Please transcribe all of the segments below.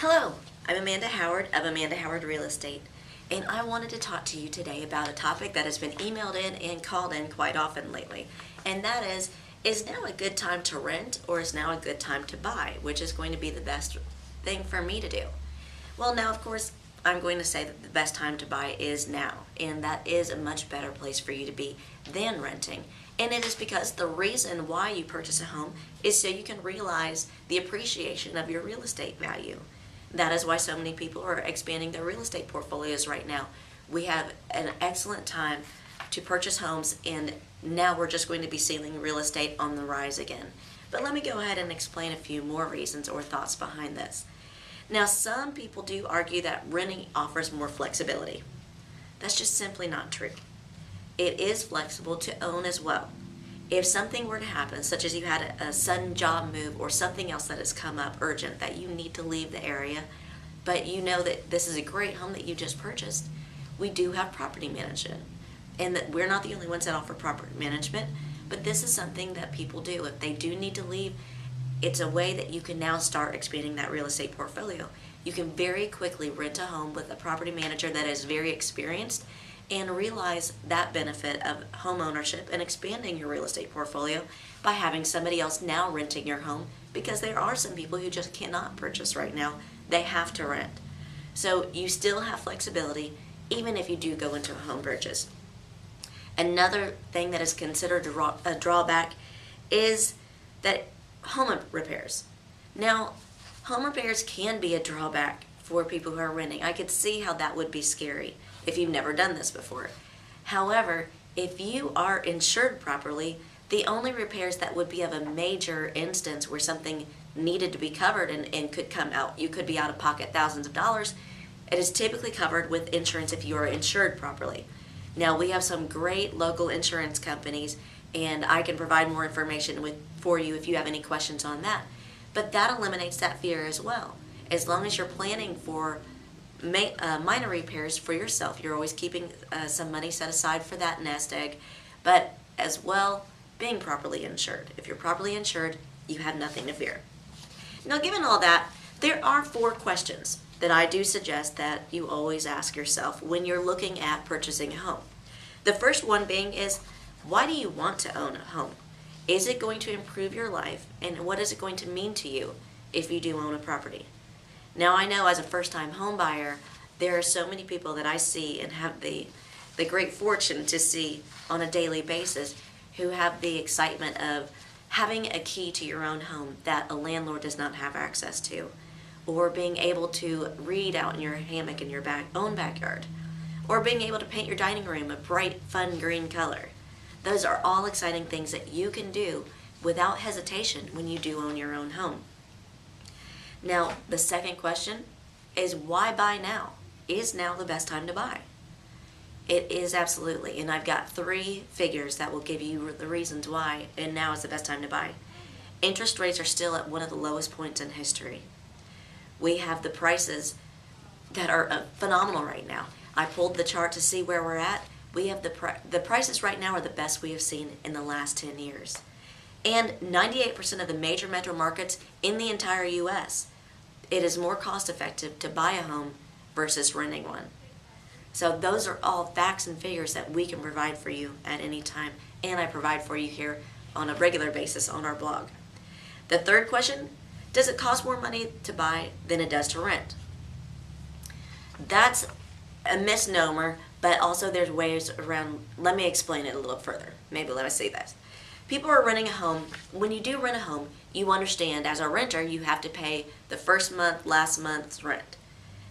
Hello, I'm Amanda Howard of Amanda Howard Real Estate, and I wanted to talk to you today about a topic that has been emailed in and called in quite often lately, and that is now a good time to rent or is now a good time to buy, which is going to be the best thing for me to do? Well, now, of course, I'm going to say that the best time to buy is now, and that is a much better place for you to be than renting. And it is because the reason why you purchase a home is so you can realize the appreciation of your real estate value. That is why so many people are expanding their real estate portfolios right now. We have an excellent time to purchase homes, and now we're just going to be seeing real estate on the rise again. But let me go ahead and explain a few more reasons or thoughts behind this. Now, some people do argue that renting offers more flexibility. That's just simply not true. It is flexible to own as well. If something were to happen, such as you had a sudden job move or something else that has come up urgent that you need to leave the area, but you know that this is a great home that you just purchased, we do have property management. And that we're not the only ones that offer property management, but this is something that people do. If they do need to leave, it's a way that you can now start expanding that real estate portfolio. You can very quickly rent a home with a property manager that is very experienced and realize that benefit of home ownership and expanding your real estate portfolio by having somebody else now renting your home, because there are some people who just cannot purchase right now. They have to rent. So you still have flexibility even if you do go into a home purchase. Another thing that is considered a drawback is that home repairs. Now, home repairs can be a drawback for people who are renting. I could see how that would be scary if you've never done this before. However, if you are insured properly, the only repairs that would be of a major instance where something needed to be covered and could come out, you could be out of pocket thousands of dollars, it is typically covered with insurance if you are insured properly. Now, we have some great local insurance companies, and I can provide more information for you if you have any questions on that. But that eliminates that fear as well. As long as you're planning for minor repairs for yourself, you're always keeping some money set aside for that nest egg, but as well being properly insured. If you're properly insured, you have nothing to fear. Now, given all that, there are 4 questions that I do suggest that you always ask yourself when you're looking at purchasing a home. The first one being is, why do you want to own a home? Is it going to improve your life, and what is it going to mean to you if you do own a property? Now, I know as a first-time home buyer, there are so many people that I see and have the great fortune to see on a daily basis who have the excitement of having a key to your own home that a landlord does not have access to, or being able to read out in your hammock in your own backyard, or being able to paint your dining room a bright, fun green color. Those are all exciting things that you can do without hesitation when you do own your own home. Now, the second question is, why buy now? Is now the best time to buy? It is absolutely, and I've got 3 figures that will give you the reasons why, and now is the best time to buy. Interest rates are still at one of the lowest points in history. We have the prices that are phenomenal right now. I pulled the chart to see where we're at. We have the prices right now are the best we have seen in the last 10 years. And 98% of the major metro markets in the entire U.S., it is more cost effective to buy a home versus renting one. So those are all facts and figures that we can provide for you at any time, and I provide for you here on a regular basis on our blog. The third question, does it cost more money to buy than it does to rent? That's a misnomer, but also there's ways around. Let me explain it a little further. Maybe let me say this. People are renting a home. When you do rent a home, you understand as a renter you have to pay the first month, last month's rent.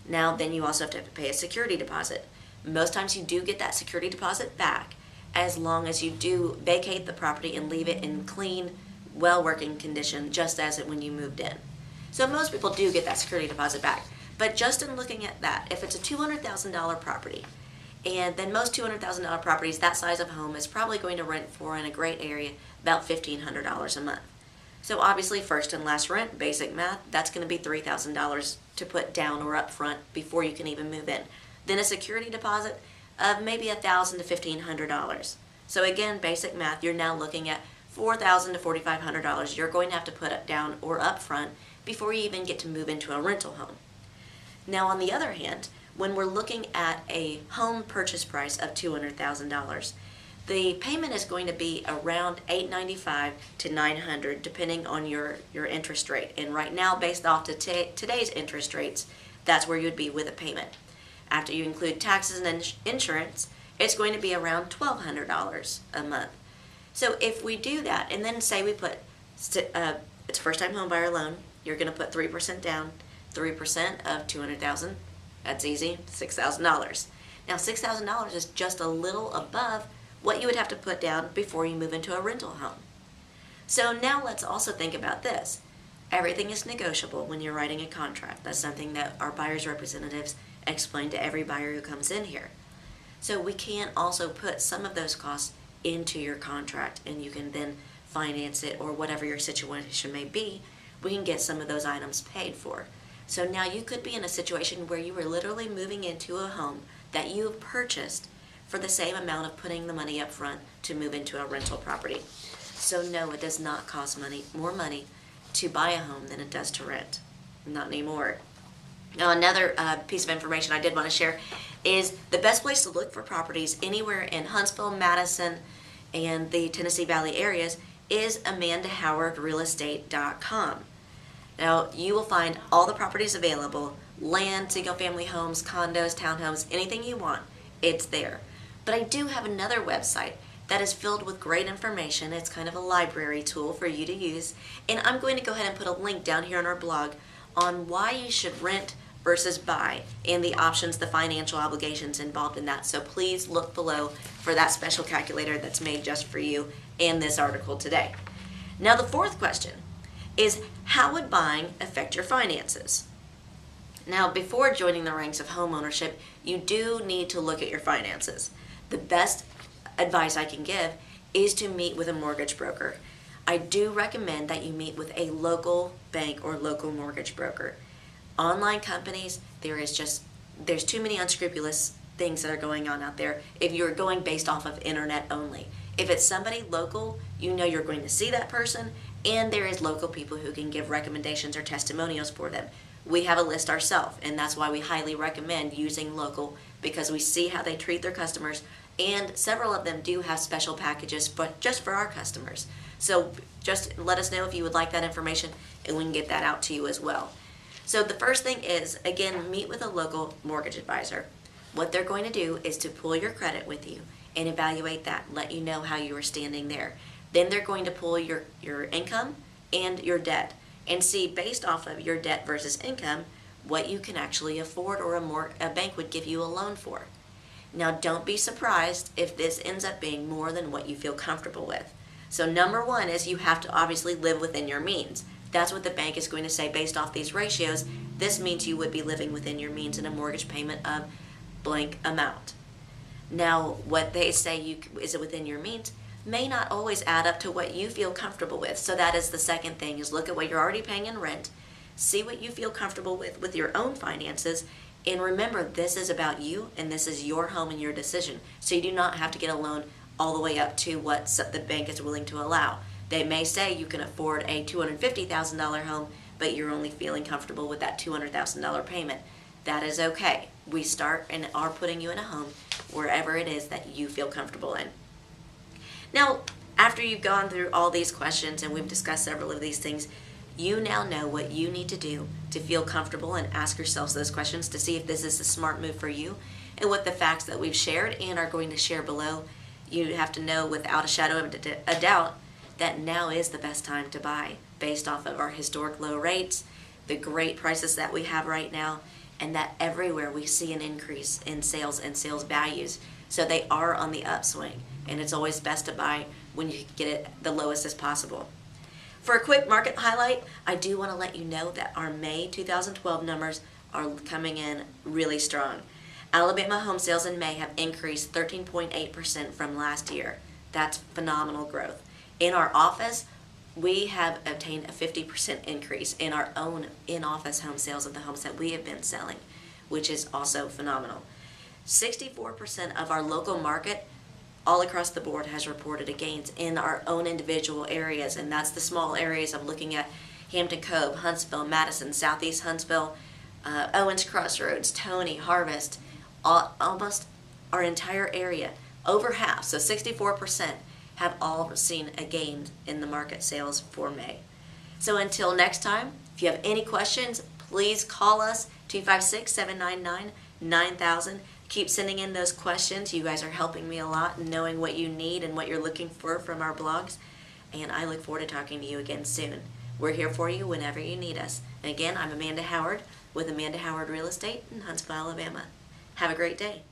Now then you also have to pay a security deposit. Most times you do get that security deposit back as long as you do vacate the property and leave it in clean, well-working condition just as it when you moved in. So most people do get that security deposit back. But just in looking at that, if it's a $200,000 property, and then most $200,000 properties, that size of home, is probably going to rent for, in a great area, about $1,500 a month. So obviously, first and last rent, basic math, that's going to be $3,000 to put down or up front before you can even move in. Then a security deposit of maybe $1,000 to $1,500. So again, basic math, you're now looking at $4,000 to $4,500 you're going to have to put up down or up front before you even get to move into a rental home. Now, on the other hand, when we're looking at a home purchase price of $200,000, the payment is going to be around $895 to $900 depending on your interest rate. And right now, based off today's interest rates, that's where you'd be with a payment. After you include taxes and insurance, it's going to be around $1,200 a month. So if we do that, and then say we put, it's first time home buyer loan, you're going to put 3% down, 3% of $200,000, that's easy, $6,000. Now $6,000 is just a little above what you would have to put down before you move into a rental home. So now let's also think about this. Everything is negotiable when you're writing a contract. That's something that our buyer's representatives explain to every buyer who comes in here. So we can also put some of those costs into your contract, and you can then finance it, or whatever your situation may be, we can get some of those items paid for. So now you could be in a situation where you were literally moving into a home that you have purchased for the same amount of putting the money up front to move into a rental property. So no, it does not cost more money to buy a home than it does to rent. Not anymore. Now, another piece of information I did want to share is the best place to look for properties anywhere in Huntsville, Madison, and the Tennessee Valley areas is AmandaHowardRealEstate.com. Now, you will find all the properties available, land, single-family homes, condos, townhomes, anything you want, it's there. But I do have another website that is filled with great information. It's kind of a library tool for you to use, and I'm going to go ahead and put a link down here on our blog on why you should rent versus buy, and the options, the financial obligations involved in that. So please look below for that special calculator that's made just for you in this article today. Now, the fourth question is, how would buying affect your finances? Now, before joining the ranks of homeownership, you do need to look at your finances. The best advice I can give is to meet with a mortgage broker. I do recommend that you meet with a local bank or local mortgage broker. Online companies, there's too many unscrupulous things that are going on out there if you're going based off of internet only. If it's somebody local, you know you're going to see that person, and there is local people who can give recommendations or testimonials for them. We have a list ourselves, and that's why we highly recommend using local, because we see how they treat their customers, and several of them do have special packages just for our customers. So just let us know if you would like that information, and we can get that out to you as well. So the first thing is, again, meet with a local mortgage advisor. What they're going to do is to pull your credit with you and evaluate that, let you know how you are standing there. Then they're going to pull your income and your debt and see, based off of your debt versus income, what you can actually afford, or a bank would give you a loan for. Now, don't be surprised if this ends up being more than what you feel comfortable with. So number one is you have to obviously live within your means. That's what the bank is going to say based off these ratios. This means you would be living within your means in a mortgage payment of blank amount. Now, what they say is it within your means may not always add up to what you feel comfortable with. So that is the second thing, is look at what you're already paying in rent, see what you feel comfortable with your own finances, and remember, this is about you, and this is your home and your decision. So you do not have to get a loan all the way up to what the bank is willing to allow. They may say you can afford a $250,000 home, but you're only feeling comfortable with that $200,000 payment. That is okay. We start and are putting you in a home wherever it is that you feel comfortable in. Now, after you've gone through all these questions and we've discussed several of these things, you now know what you need to do to feel comfortable, and ask yourselves those questions to see if this is a smart move for you. And with the facts that we've shared and are going to share below, you have to know without a shadow of a doubt that now is the best time to buy, based off of our historic low rates, the great prices that we have right now, and that everywhere we see an increase in sales and sales values. So they are on the upswing, and it's always best to buy when you get it the lowest as possible. For a quick market highlight, I do want to let you know that our May 2012 numbers are coming in really strong. Alabama home sales in May have increased 13.8% from last year. That's phenomenal growth. In our office, we have obtained a 50% increase in our own in-office home sales of the homes that we have been selling, which is also phenomenal. 64% of our local market all across the board has reported a gains in our own individual areas, and that's the small areas. I'm looking at Hampton Cove, Huntsville, Madison, Southeast Huntsville, Owens Crossroads, Tony, Harvest, almost our entire area, over half, so 64%, have all seen a gain in the market sales for May. So until next time, if you have any questions, please call us, 256-799-9000. Keep sending in those questions. You guys are helping me a lot in knowing what you need and what you're looking for from our blogs. And I look forward to talking to you again soon. We're here for you whenever you need us. And again, I'm Amanda Howard with Amanda Howard Real Estate in Huntsville, Alabama. Have a great day.